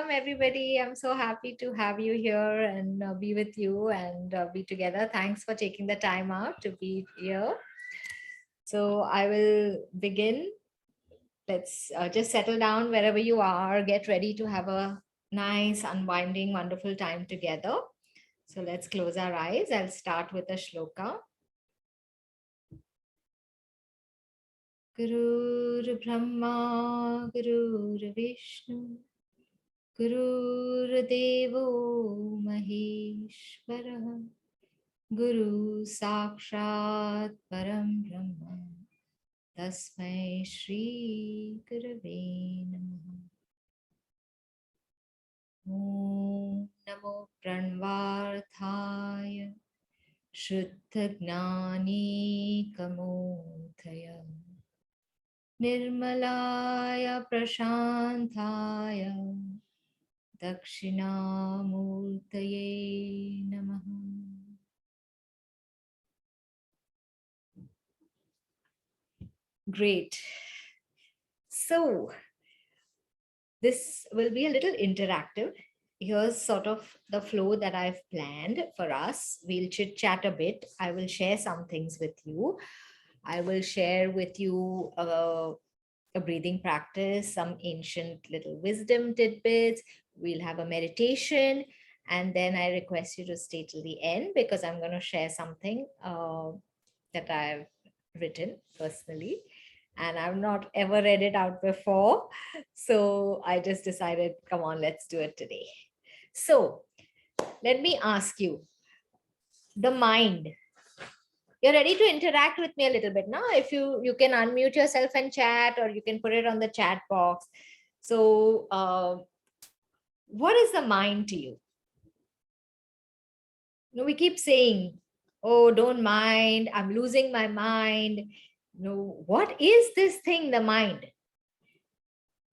welcome everybody. I'm so happy to have you here and be with you and be together. Thanks for taking the time out to be here. So I will begin. Let's just settle down wherever you are. Get ready to have a nice, unwinding, wonderful time together. So let's close our eyes. I'll start with a shloka. Gurur Brahma, Gurur Vishnu, Gurur Devo Maheshwara, Guru Sakshat Param Brahma, Tasmai Shri Gurave Namaha. Om Namo Pranvarthaya, Shuddha Gnani Kamothaya, Nirmalaya Prashantaya, Dakshinamurtaye Namaha. Great. So this will be a little interactive. Here's sort of the flow that I've planned for us. We'll chit chat a bit. I will share some things with you. I will share with you a breathing practice, some ancient little wisdom tidbits. We'll have a meditation. And then I request you to stay till the end because I'm going to share something that I've written personally. And I've not ever read it out before. So I just decided, come on, let's do it today. So let me ask you, the mind. You're ready to interact with me a little bit now? If you can unmute yourself and chat, or you can put it on the chat box. So what is the mind to you? We keep saying, oh, don't mind, I'm losing my mind. No, what is this thing, the mind?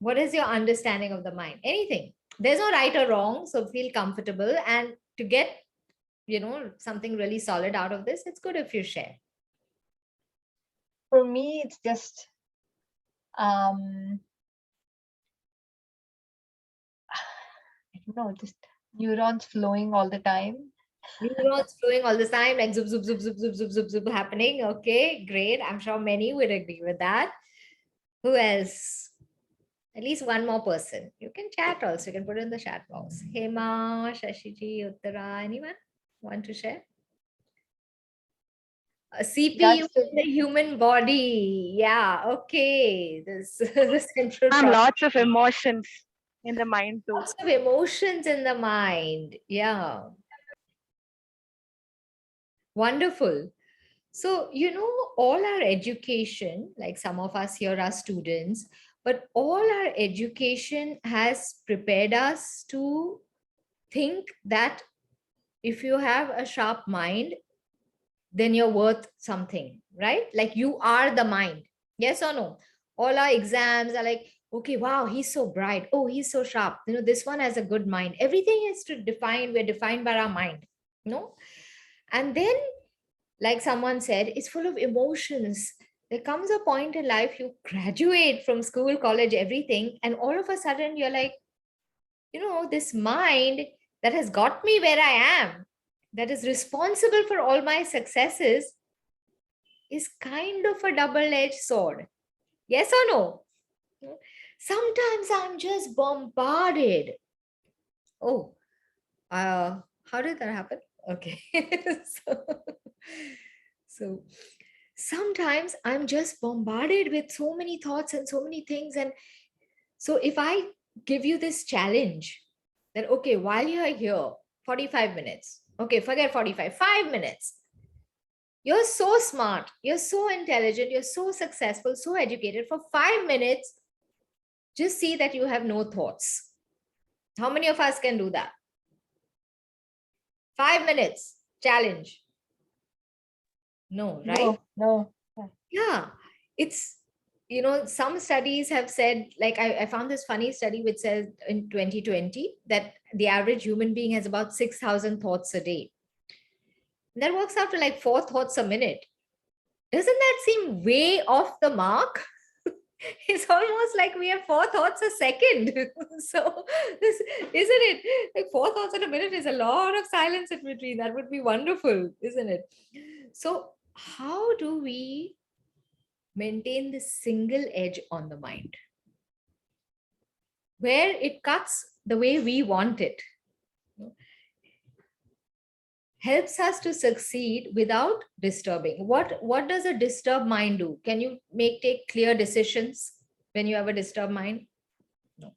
What is your understanding of the mind? Anything. There's no right or wrong, so feel comfortable. And to get, something really solid out of this, it's good if you share. For me, it's just I don't know, just neurons flowing all the time. Neurons flowing all the time, like zoop, zoop, zoop, zoop, zoop, zoop, zoop, zoop happening. Okay, great. I'm sure many would agree with that. Who else? At least one more person. You can chat also. You can put it in the chat box. Hema, Shashiji, Uttara, anyone want to share? A CPU in the human body. Yeah, okay. This the central lots of emotions in the mind too. Lots of emotions in the mind. Yeah. Wonderful. So, all our education, like some of us here are students, but all our education has prepared us to think that if you have a sharp mind, then you're worth something, right? Like you are the mind. Yes or no? All our exams are like, okay, wow, he's so bright. Oh, he's so sharp. This one has a good mind. Everything is to define, we're defined by our mind, And then, like someone said, it's full of emotions. There comes a point in life, you graduate from school, college, everything, and all of a sudden you're like, this mind that has got me where I am, that is responsible for all my successes, is kind of a double-edged sword. Yes or no? Sometimes I'm just bombarded. Oh, how did that happen? Okay. So sometimes I'm just bombarded with so many thoughts and so many things. And so if I give you this challenge that, okay, while you're here, 45 minutes, okay, forget 45, 5 minutes. You're so smart, you're so intelligent, you're so successful, so educated. For 5 minutes, just see that you have no thoughts. How many of us can do that? 5 minutes challenge. No, right? No. Yeah, it's, some studies have said, like I found this funny study which says in 2020 that the average human being has about 6,000 thoughts a day. That works out to like 4 thoughts a minute. Doesn't that seem way off the mark? It's almost like we have four thoughts a second. So, this, isn't it? Like four thoughts in a minute is a lot of silence in between. That would be wonderful, isn't it? So, how do we maintain this single edge on the mind where it cuts the way we want it? Helps us to succeed without disturbing. What does a disturbed mind do? Can you take clear decisions when you have a disturbed mind? No.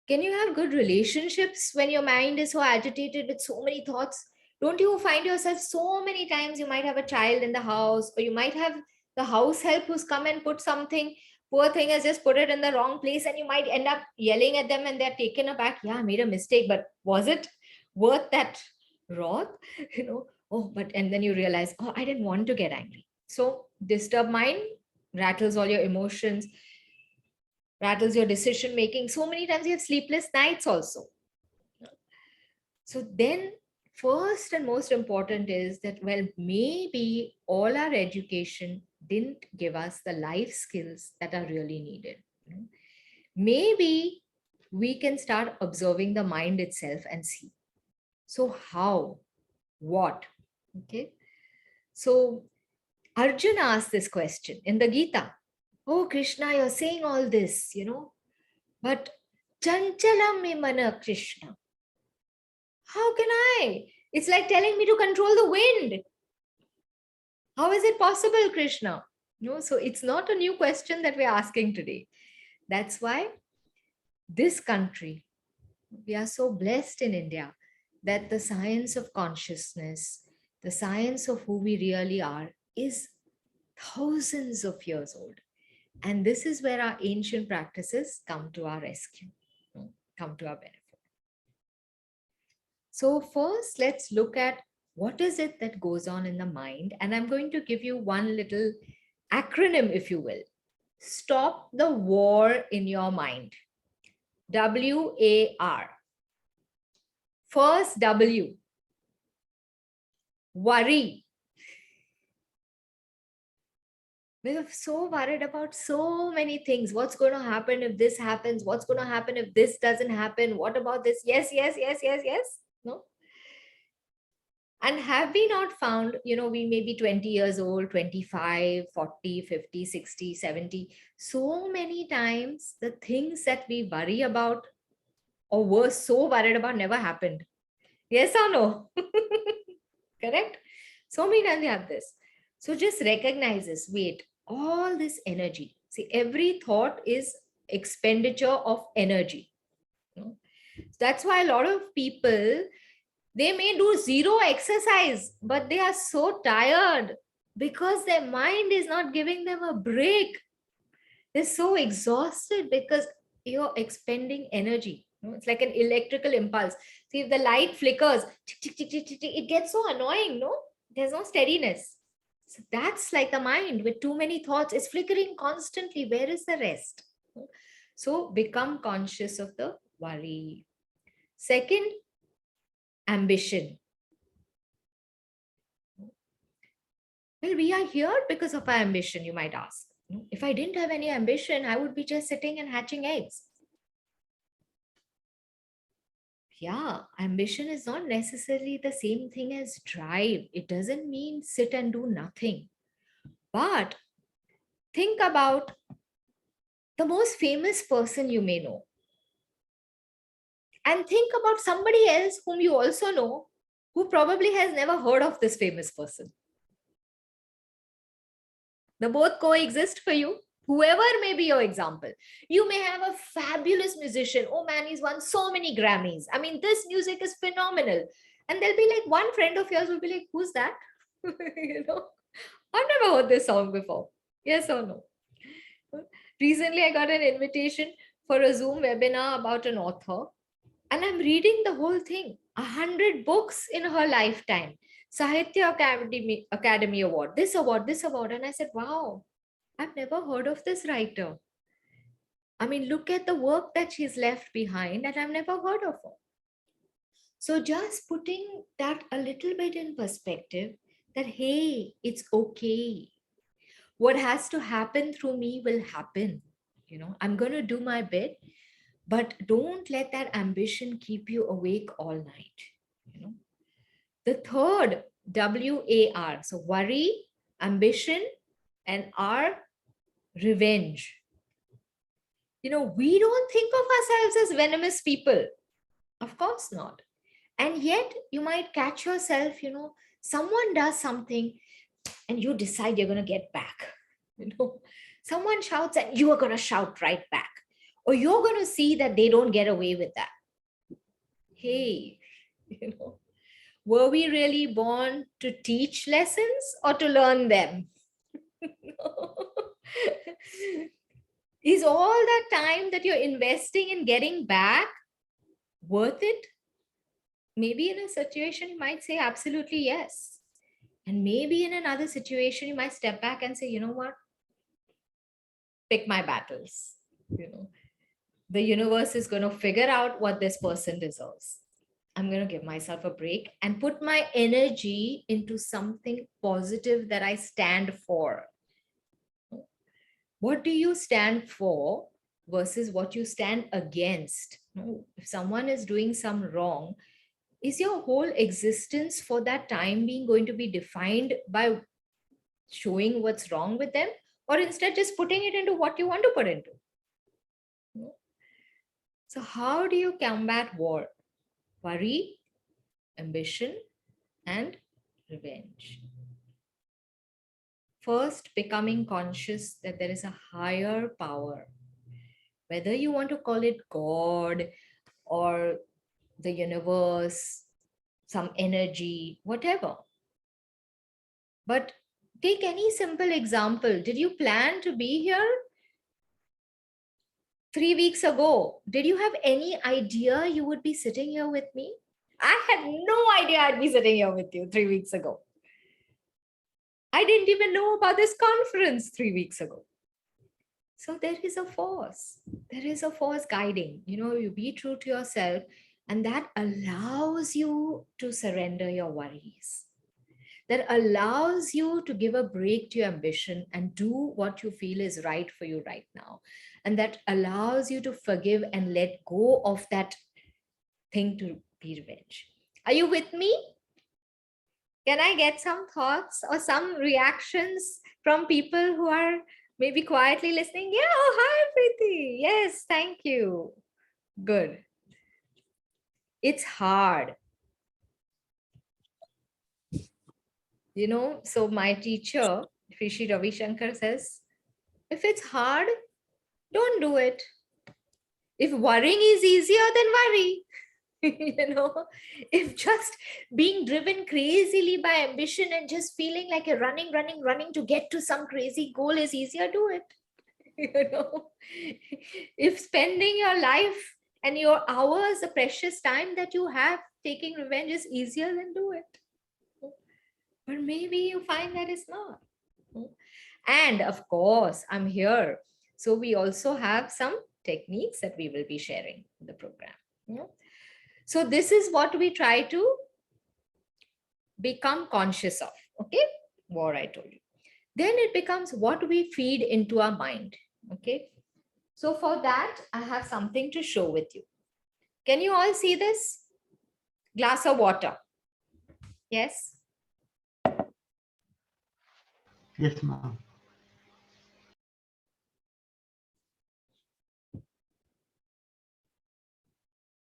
Can you have good relationships when your mind is so agitated with so many thoughts? Don't you find yourself so many times you might have a child in the house, or you might have the house help who's come and put something, poor thing has just put it in the wrong place, and you might end up yelling at them and they're taken aback. Yeah, I made a mistake, but was it worth that wrath? Oh, but and then you realize, oh, I didn't want to get angry. So disturbed mind rattles all your emotions, rattles your decision making. So many times you have sleepless nights also. So then, first and most important is that, well, maybe all our education didn't give us the life skills that are really needed. Maybe we can start observing the mind itself and see. So how? What? Okay. So Arjuna asked this question in the Gita. Oh, Krishna, you're saying all this, but chanchalam me mana Krishna. How can I? It's like telling me to control the wind. How is it possible, Krishna? So it's not a new question that we're asking today. That's why this country, we are so blessed in India that the science of consciousness, the science of who we really are, is thousands of years old. And this is where our ancient practices come to our rescue, come to our benefit. So first, let's look at what is it that goes on in the mind. And I'm going to give you one little acronym, if you will. Stop the war in your mind. WAR. First W, worry. We're so worried about so many things. What's going to happen if this happens? What's going to happen if this doesn't happen? What about this? Yes, yes, yes, yes, yes. No. And have we not found, we may be 20 years old, 25, 40, 50, 60, 70. So many times the things that we worry about or were so worried about never happened. Yes or no? Correct? So many times we have this. So just recognize this. Wait, all this energy. See, every thought is expenditure of energy. That's why a lot of people, they may do zero exercise, but they are so tired because their mind is not giving them a break. They're so exhausted because you're expending energy. It's like an electrical impulse. See, if the light flickers, it gets so annoying, no? There's no steadiness. So that's like the mind with too many thoughts. It's flickering constantly. Where is the rest? So become conscious of the worry. Second, ambition. Well, we are here because of our ambition, you might ask. If I didn't have any ambition, I would be just sitting and hatching eggs. Yeah, ambition is not necessarily the same thing as drive. It doesn't mean sit and do nothing. But think about the most famous person you may know. And think about somebody else whom you also know who probably has never heard of this famous person. They both coexist for you. Whoever may be your example. You may have a fabulous musician. Oh man, he's won so many Grammys. I mean, this music is phenomenal. And there'll be like one friend of yours will be like, who's that? I've never heard this song before. Yes or no? Recently, I got an invitation for a Zoom webinar about an author. And I'm reading the whole thing. 100 books in her lifetime. Sahitya Academy Award, this award, this award. And I said, wow, I've never heard of this writer. I mean, look at the work that she's left behind and I've never heard of her. So just putting that a little bit in perspective that, hey, it's okay. What has to happen through me will happen. I'm going to do my bit, but don't let that ambition keep you awake all night. You know, the third WAR, so worry, ambition, and R, revenge. We don't think of ourselves as venomous people. Of course not. And yet you might catch yourself, someone does something and you decide you're going to get back. Someone shouts and you are going to shout right back. Or you're going to see that they don't get away with that. Hey, were we really born to teach lessons or to learn them? Is all that time that you're investing in getting back worth it? Maybe in a situation you might say absolutely yes. And maybe in another situation you might step back and say, you know what? Pick my battles. The universe is going to figure out what this person deserves. I'm going to give myself a break and put my energy into something positive that I stand for. What do you stand for versus what you stand against? If someone is doing some wrong, is your whole existence for that time being going to be defined by showing what's wrong with them, or instead just putting it into what you want to put into? So how do you combat war? Worry, ambition, and revenge. First, becoming conscious that there is a higher power. Whether you want to call it God or the universe, some energy, whatever. But take any simple example. Did you plan to be here 3 weeks ago? Did you have any idea you would be sitting here with me? I had no idea I'd be sitting here with you 3 weeks ago. I didn't even know about this conference 3 weeks ago. So there is a force. There is a force guiding. You be true to yourself, and that allows you to surrender your worries. That allows you to give a break to your ambition and do what you feel is right for you right now. And that allows you to forgive and let go of that thing to be revenge. Are you with me? Can I get some thoughts or some reactions from people who are maybe quietly listening? Yeah, oh, hi, Preeti. Yes, thank you. Good. It's hard. So my teacher, Rishi Ravi Shankar, says, if it's hard, don't do it. If worrying is easier, then worry. If just being driven crazily by ambition and just feeling like you're running to get to some crazy goal is easier, do it. If spending your life and your hours, the precious time that you have taking revenge is easier, then do it. But maybe you find that it's not. And of course, I'm here. So we also have some techniques that we will be sharing in the program. So this is what we try to become conscious of. Okay, what I told you. Then it becomes what we feed into our mind. Okay, so for that, I have something to show with you. Can you all see this? Glass of water. Yes? Yes, ma'am.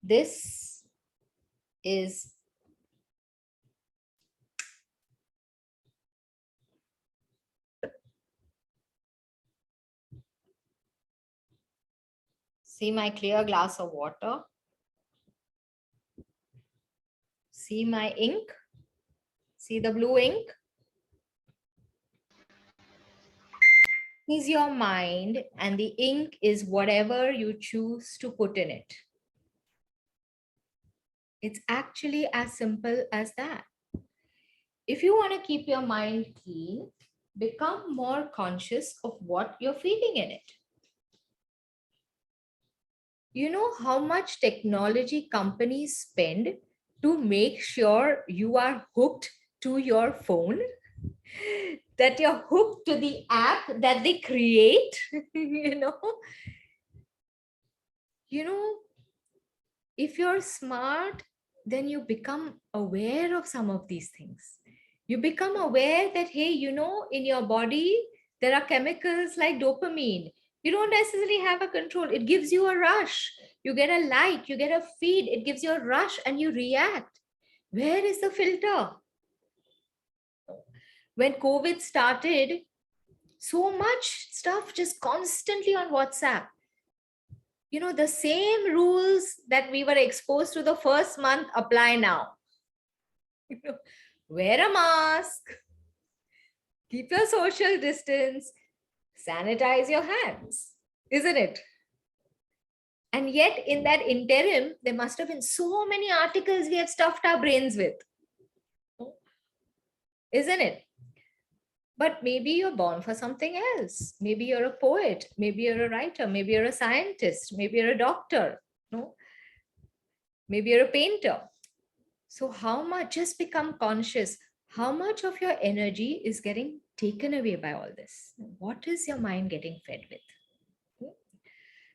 This is see my clear glass of water. See my ink. See the blue ink. Is your mind, and the ink is whatever you choose to put in it. It's actually as simple as that. If you want to keep your mind clean, become more conscious of what you're feeding in it. You know how much technology companies spend to make sure you are hooked to your phone? that you're hooked to the app that they create, you know, if you're smart, then you become aware of some of these things. You become aware that, hey, in your body, there are chemicals like dopamine. You don't necessarily have a control. It gives you a rush. You get a like, you get a feed, it gives you a rush and you react. Where is the filter? When COVID started, so much stuff just constantly on WhatsApp. The same rules that we were exposed to the first month apply now. Wear a mask, keep your social distance, sanitize your hands, isn't it? And yet, in that interim, there must have been so many articles we have stuffed our brains with, isn't it? But maybe you're born for something else. Maybe you're a poet. Maybe you're a writer. Maybe you're a scientist. Maybe you're a doctor. No? Maybe you're a painter. So how much, just become conscious, how much of your energy is getting taken away by all this? What is your mind getting fed with?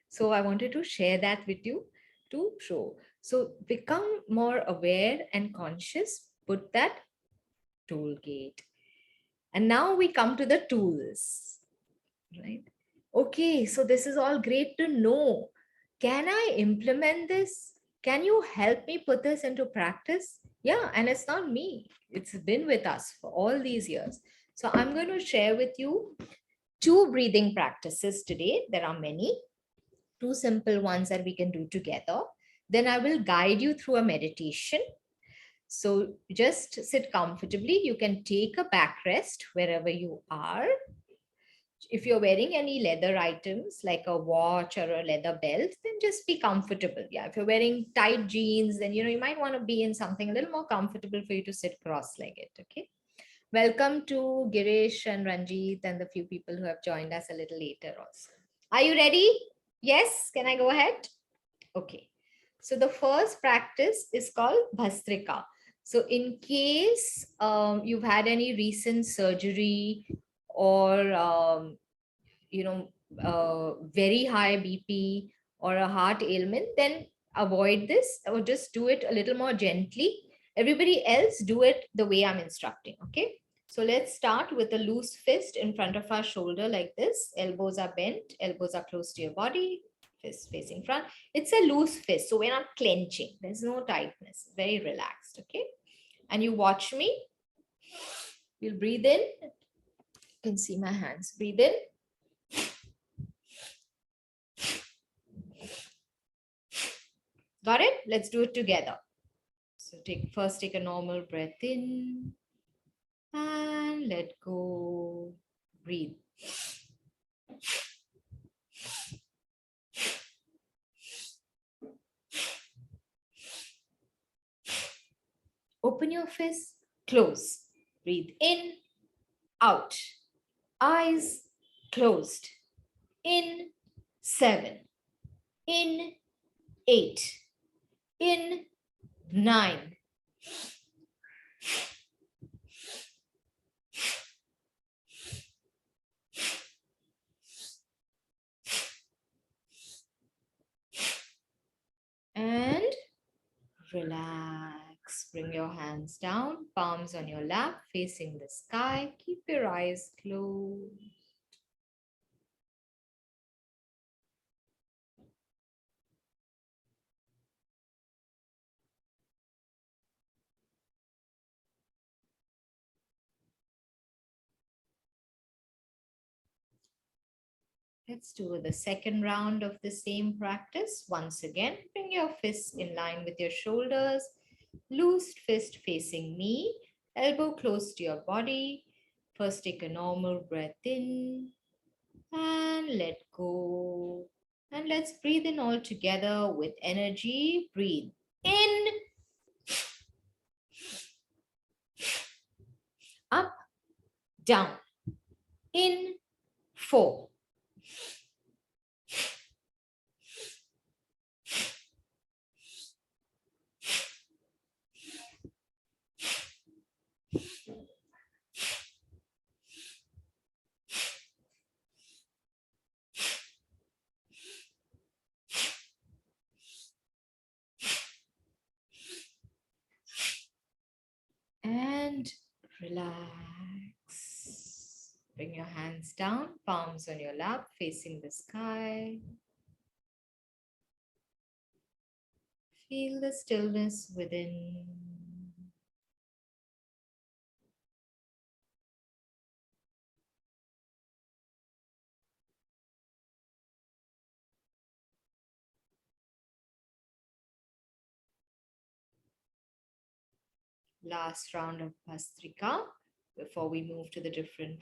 So I wanted to share that with you to show. So become more aware and conscious, put that tool gate. And now we come to the tools, right? Okay, so this is all great to know. Can I implement this? Can you help me put this into practice? Yeah, and it's not me. It's been with us for all these years. So I'm going to share with you 2 breathing practices today. There are many, 2 simple ones that we can do together. Then I will guide you through a meditation. So just sit comfortably. You can take a backrest wherever you are. If you're wearing any leather items like a watch or a leather belt, then just be comfortable. Yeah, if you're wearing tight jeans, then you might want to be in something a little more comfortable for you to sit cross-legged. Okay. Welcome to Girish and Ranjit and the few people who have joined us a little later also. Are you ready? Yes, can I go ahead? Okay. So the first practice is called Bhastrika. So in case you've had any recent surgery or, very high BP or a heart ailment, then avoid this or just do it a little more gently. Everybody else do it the way I'm instructing. Okay. So let's start with a loose fist in front of our shoulder like this. Elbows are bent, elbows are close to your body, fist facing front. It's a loose fist, so we're not clenching. There's no tightness, very relaxed. Okay. And you watch me. You'll breathe in. You can see my hands. Breathe in. Got it? Let's do it together. So first take a normal breath in and let go. Breathe. Open your fist, close. Breathe in, out. Eyes closed. In, 7. In, 8. In, 9. And relax. Bring your hands down, palms on your lap, facing the sky. Keep your eyes closed. Let's do the second round of the same practice. Once again, bring your fists in line with your shoulders. Loose fist facing me, elbow close to your body. First, take a normal breath in and let go. And let's breathe in all together with energy. Breathe in, up, down, in, 4. Relax. Bring your hands down, palms on your lap, facing the sky. Feel the stillness within. Last round of Bhastrika before we move to the different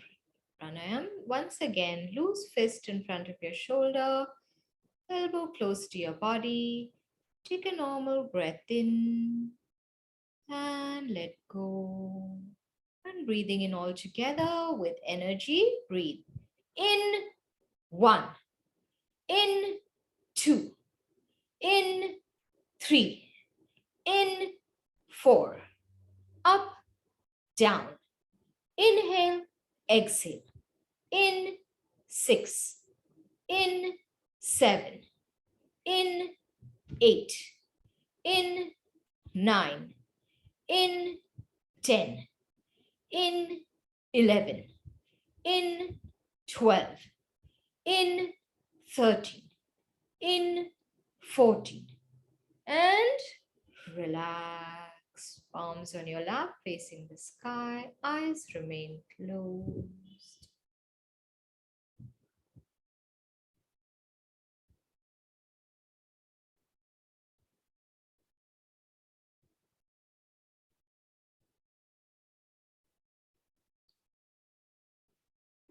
pranayam. Once again, loose fist in front of your shoulder, elbow close to your body. Take a normal breath in and let go. And breathing in all together with energy. Breathe in 1, in 2, in 3, in 4, up, down. Inhale, exhale. In 6, in 7, in 8, in 9, in 10, in 11, in 12, in 13, in 14, and relax. Palms on your lap, facing the sky. Eyes remain closed.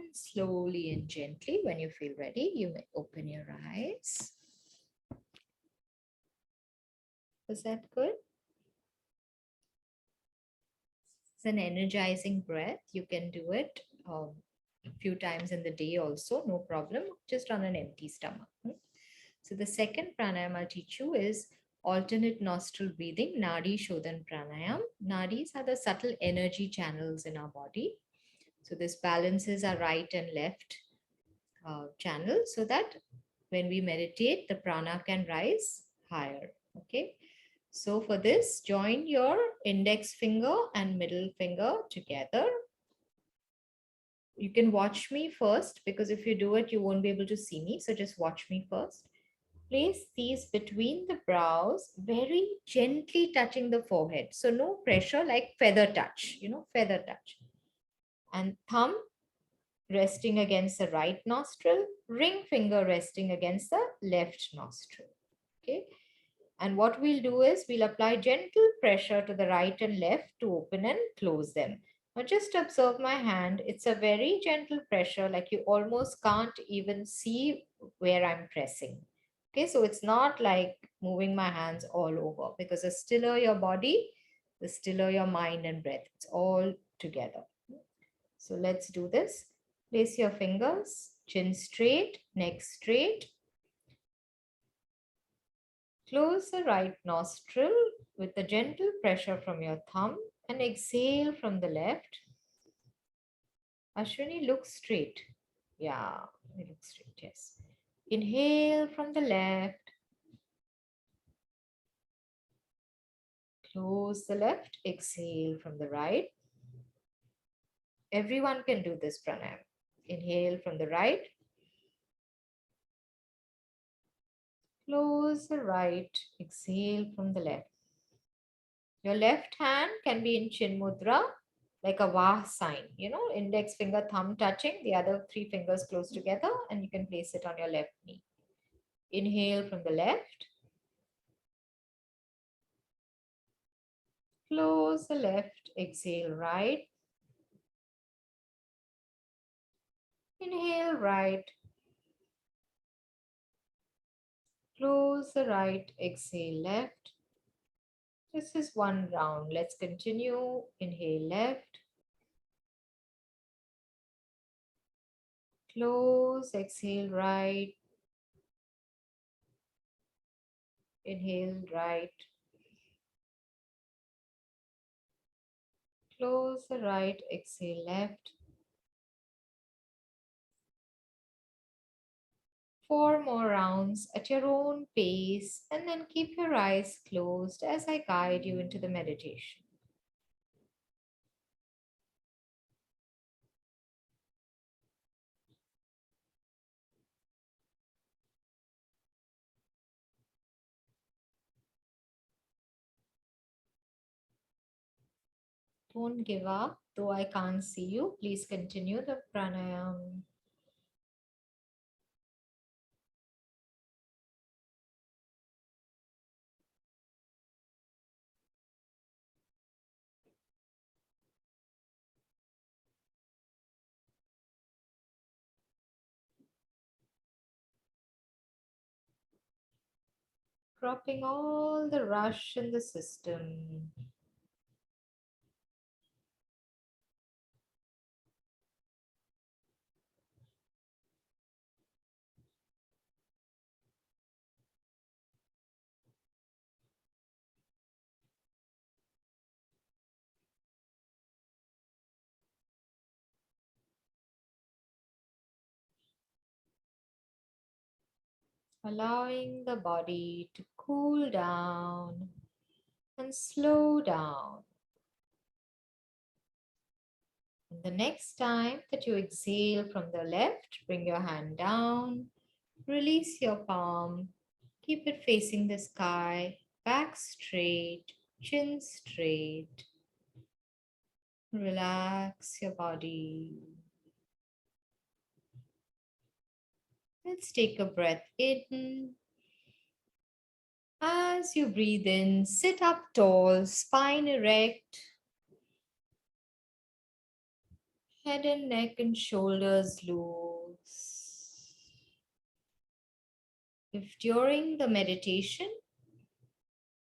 And slowly and gently, when you feel ready, you may open your eyes. Was that good? It's an energizing breath. You can do it a few times in the day also, no problem, just on an empty stomach. So the second pranayam I'll teach you is alternate nostril breathing, nadi, Shodhan, Pranayam. Nadis are the subtle energy channels in our body. So this balances our right and left channel so that when we meditate, the prana can rise higher. Okay. So for this, join your index finger and middle finger together. You can watch me first because if you do it, you won't be able to see me. So just watch me first. Place these between the brows, very gently touching the forehead. So no pressure, like feather touch, feather touch. And thumb resting against the right nostril, ring finger resting against the left nostril. Okay. And what we'll do is we'll apply gentle pressure to the right and left to open and close them. Now just observe my hand. It's a very gentle pressure, like you almost can't even see where I'm pressing. Okay, so it's not like moving my hands all over, because the stiller your body, the stiller your mind and breath. It's all together. So let's do this. Place your fingers, chin straight, neck straight. Close the right nostril with a gentle pressure from your thumb and exhale from the left. Ashwini, look straight. Yeah, you look straight, yes. Inhale from the left. Close the left, exhale from the right. Everyone can do this pranayam. Inhale from the right. Close the right, exhale from the left. Your left hand can be in chin mudra, like a Vah sign, index finger, thumb touching, the other 3 fingers close together, and you can place it on your left knee. Inhale from the left. Close the left, exhale right. Inhale right. Close the right, exhale left. This is one round. Let's continue. Inhale left. Close, exhale right. Inhale right. Close the right, exhale left. 4 more rounds at your own pace, and then keep your eyes closed as I guide you into the meditation. Don't give up, though I can't see you. Please continue the pranayam. Dropping all the rush in the system. Allowing the body to cool down and slow down. And the next time that you exhale from the left, bring your hand down, release your palm, keep it facing the sky, back straight, chin straight. Relax your body. Let's take a breath in. As you breathe in, sit up tall, spine erect, head and neck and shoulders loose. If during the meditation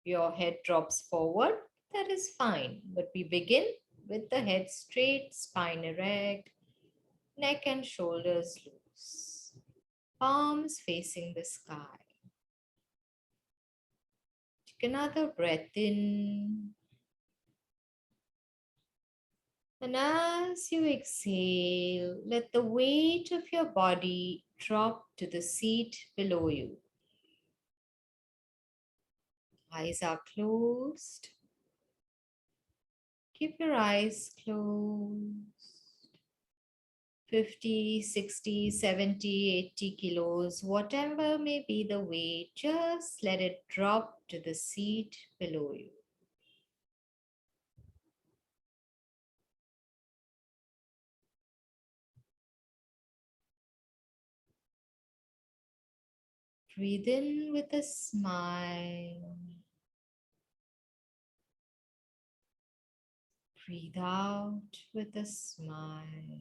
your head drops forward, that is fine. But we begin with the head straight, spine erect, neck and shoulders loose, palms facing the sky. Take another breath in. And as you exhale, let the weight of your body drop to the seat below you. Eyes are closed. Keep your eyes closed. 50, 60, 70, 80 kilos, whatever may be the weight, just let it drop to the seat below you. Breathe in with a smile. Breathe out with a smile.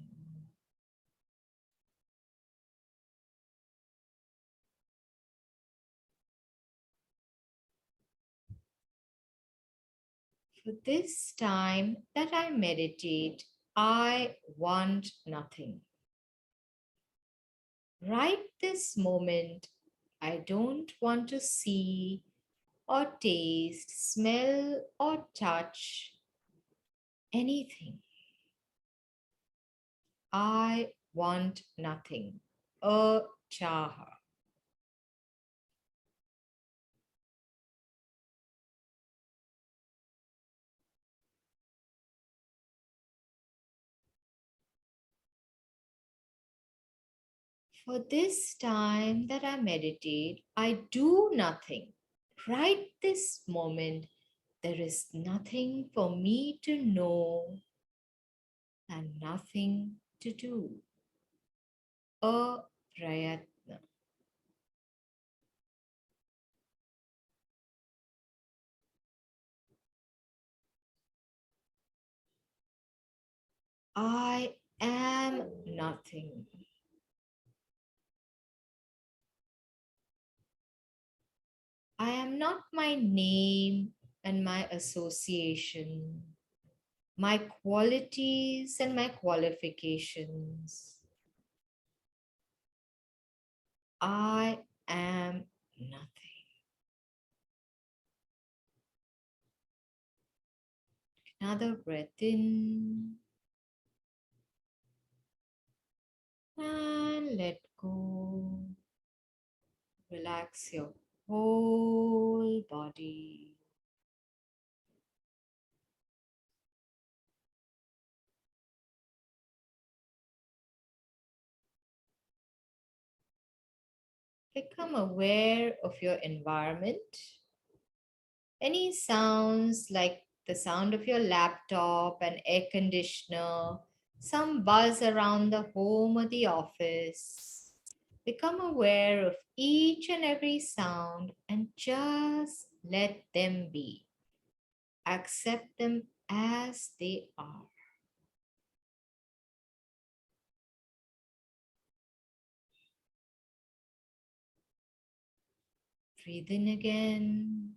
For this time that I meditate, I want nothing. Right this moment, I don't want to see or taste, smell or touch anything. I want nothing. Chaha. For this time that I meditate, I do nothing. Right this moment, there is nothing for me to know and nothing to do. Prayatna. I am nothing. I am not my name and my association, my qualities and my qualifications. I am nothing. Another breath in and let go. Relax your whole body. Become aware of your environment. Any sounds like the sound of your laptop, an air conditioner, some buzz around the home or the office. Become aware of each and every sound and just let them be. Accept them as they are. Breathe in again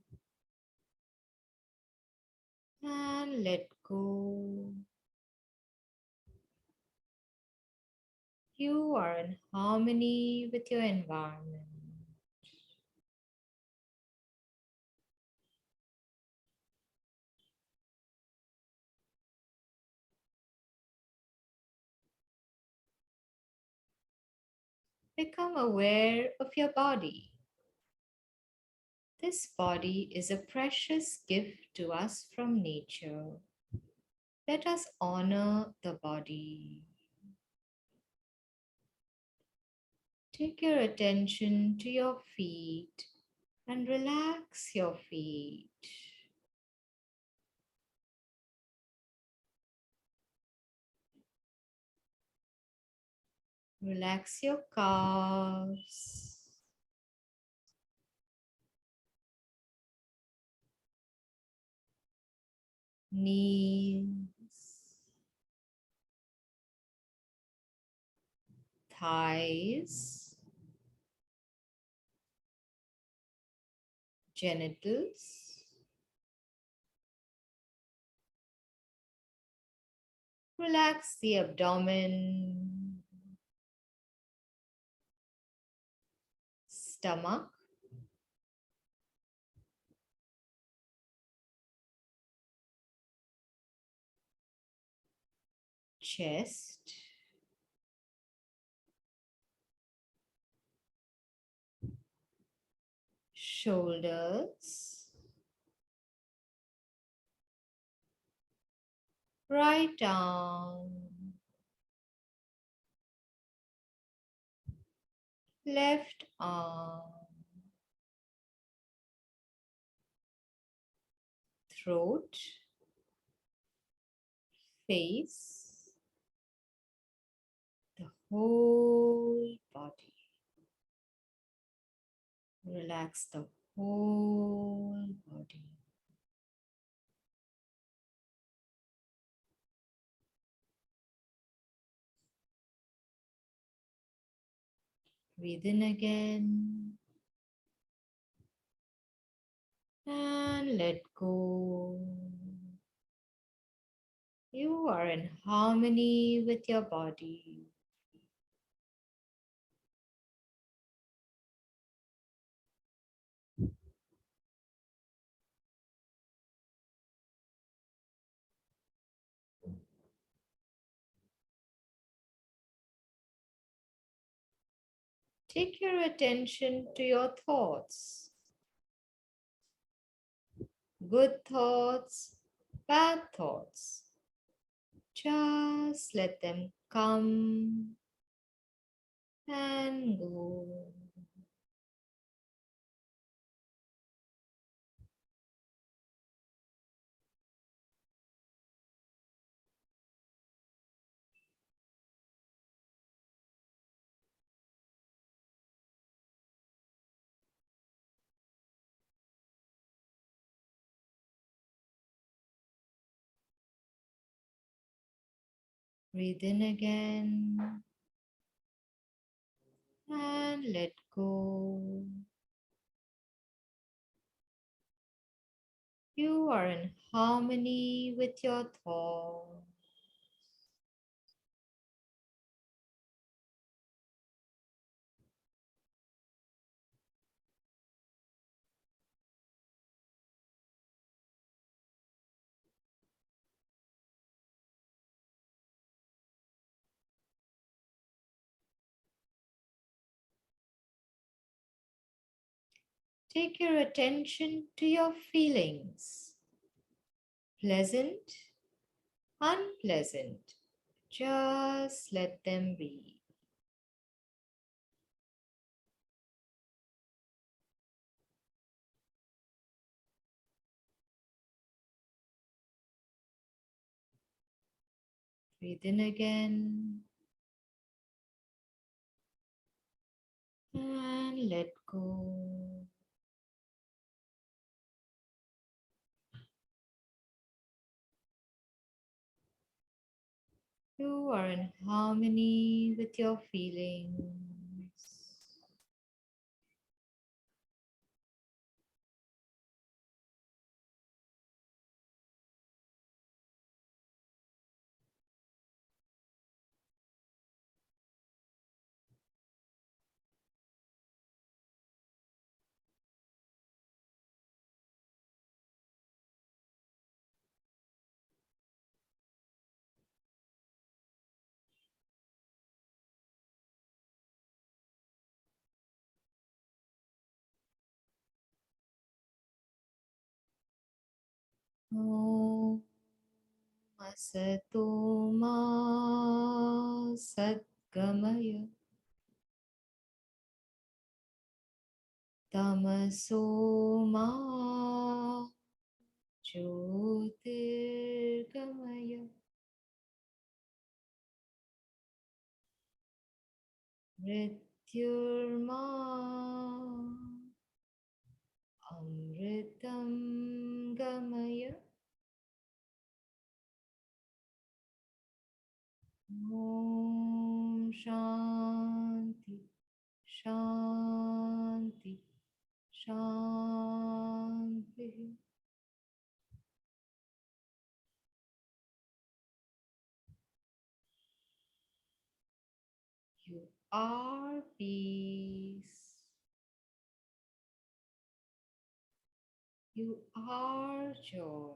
and let go. You are in harmony with your environment. Become aware of your body. This body is a precious gift to us from nature. Let us honor the body. Take your attention to your feet and relax your feet. Relax your calves, knees, thighs, genitals. Relax the abdomen, stomach, chest, shoulders, right arm, left arm, throat, face, the whole body. Relax the whole body. Breathe in again and let go. You are in harmony with your body. Take your attention to your thoughts. Good thoughts, bad thoughts. Just let them come and go. Breathe in again and let go. You are in harmony with your thoughts. Take your attention to your feelings. Pleasant, unpleasant. Just let them be. Breathe in again. And let go. You are in harmony with your feelings. Om Asato Ma Satgamaya Tamaso Ma Jyotirgamaya Mrityurma Amritam Gamaya. Om Shanti Shanti Shanti. You are peace. You are joy.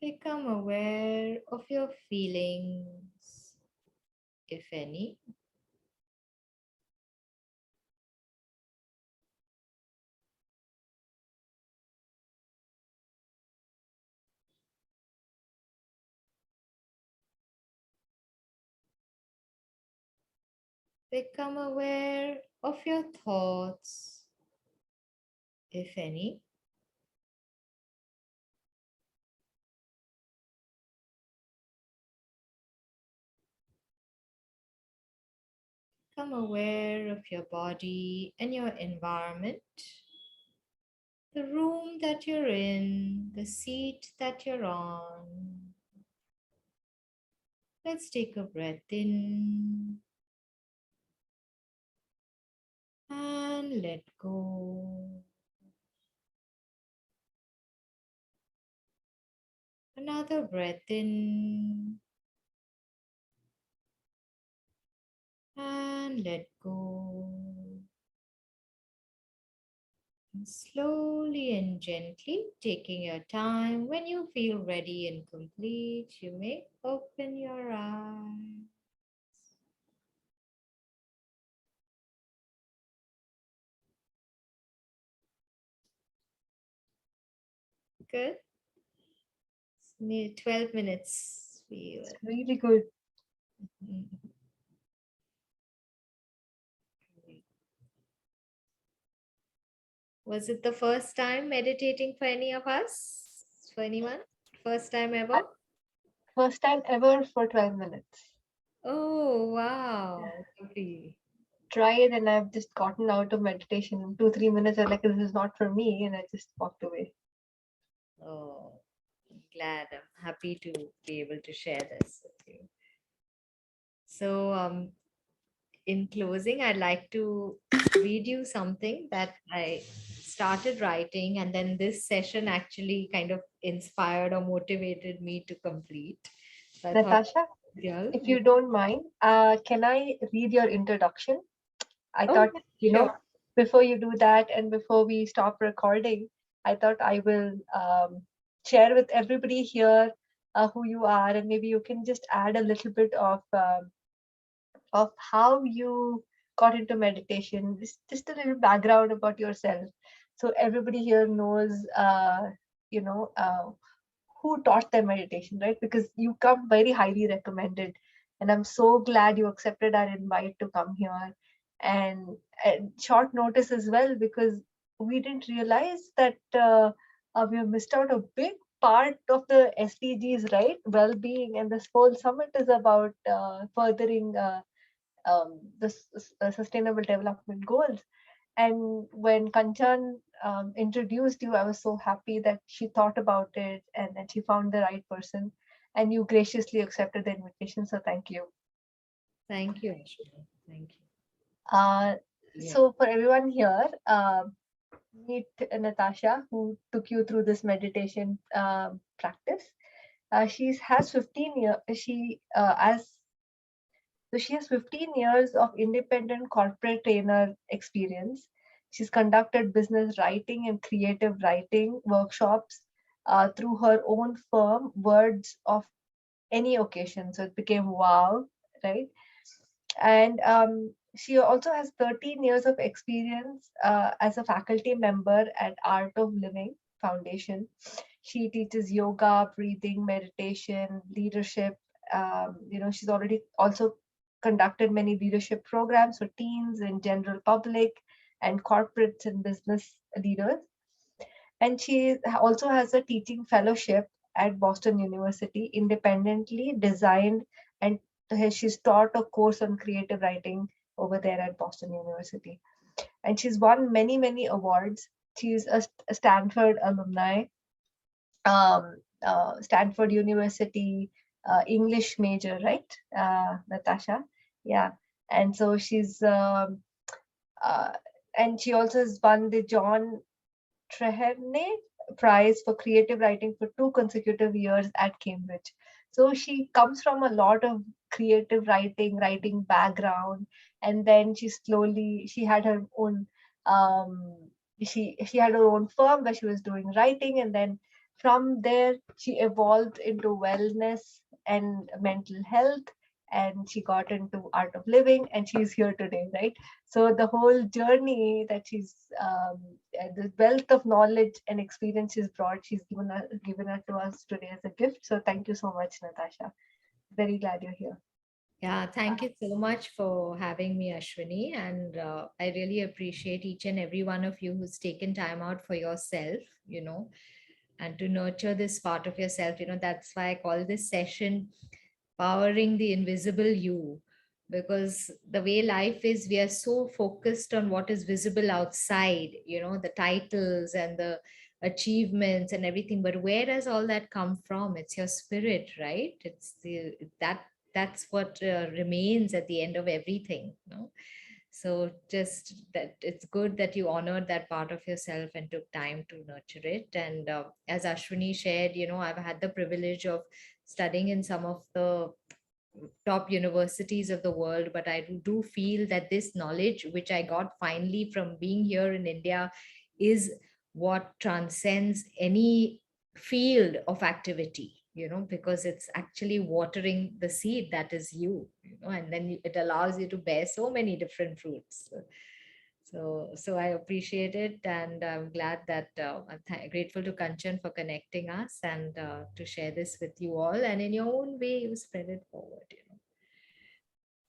Become aware of your feelings, if any. Become aware of your thoughts, if any. Become aware of your body and your environment, the room that you're in, the seat that you're on. Let's take a breath in and let go. Another breath in and let go. And slowly and gently, taking your time, when you feel ready and complete, you may open your eyes. Good. It's near 12 minutes. Feel it. Really good. Mhm. Was it the first time meditating for any of us? For anyone? First time ever? First time ever for 12 minutes. Oh, wow. Lovely. Tried and I've just gotten out of meditation in 2-3 minutes. I'm like, this is not for me, and I just walked away. Oh, I'm glad. I'm happy to be able to share this with you. So, in closing, I'd like to read you something that I started writing, and then this session actually kind of inspired or motivated me to complete. So I thought, Natasha, yeah, if you don't mind, can I read your introduction? I oh, thought, yeah, sure. before you do that and before we stop recording, I thought I will share with everybody here who you are, and maybe you can just add a little bit of how you got into meditation? Just a little background about yourself, so everybody here knows, you know, who taught them meditation, right? Because you come very highly recommended, and I'm so glad you accepted our invite to come here, and short notice as well, because we didn't realize that we have missed out a big part of the SDGs, right? Well-being, and this whole summit is about furthering the sustainable development goals. And when Kanchan introduced you, I was so happy that she thought about it and that she found the right person, and you graciously accepted the invitation. So thank you. Thank you, Ashwini. Thank you. Yeah. So for everyone here, meet Natasha, who took you through this meditation practice. She has 15 years. She has 15 years of independent corporate trainer experience. She's conducted business writing and creative writing workshops through her own firm, Words of Any Occasion. So it became WOW, right? And she also has 13 years of experience as a faculty member at Art of Living Foundation. She teaches yoga, breathing, meditation, leadership. She's already also conducted many leadership programs for teens and general public and corporates and business leaders. And she also has a teaching fellowship at Boston University, independently designed, and she's taught a course on creative writing over there at Boston University. And she's won many, many awards. She's a Stanford alumni, Stanford University English major, right, Natasha? Yeah. And so and she also has won the John Treherne Prize for Creative Writing for 2 consecutive years at Cambridge. So she comes from a lot of creative writing background, and then she had her own she had her own firm where she was doing writing, and then from there she evolved into wellness and mental health, and she got into Art of Living, and she's here today, right? So the whole journey that the wealth of knowledge and experience she's brought, she's given it to us today as a gift. So thank you so much, Natasha. Very glad you're here. Yeah, thank you so much for having me, Ashwini. And I really appreciate each and every one of you who's taken time out for yourself, and to nurture this part of yourself. That's why I call this session Powering the Invisible You. Because the way life is, we are so focused on what is visible outside, the titles and the achievements and everything. But where does all that come from? It's your spirit, right? That's what remains at the end of everything. So just that it's good that you honored that part of yourself and took time to nurture it. And as Ashwini shared, I've had the privilege of studying in some of the top universities of the world, but I do feel that this knowledge which I got finally from being here in India is what transcends any field of activity, because it's actually watering the seed that is and then it allows you to bear so many different fruits. So I appreciate it, and I'm glad that I'm grateful to Kanchan for connecting us and to share this with you all. And in your own way, you spread it forward.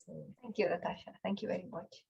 So, thank you, Natasha. Thank you very much.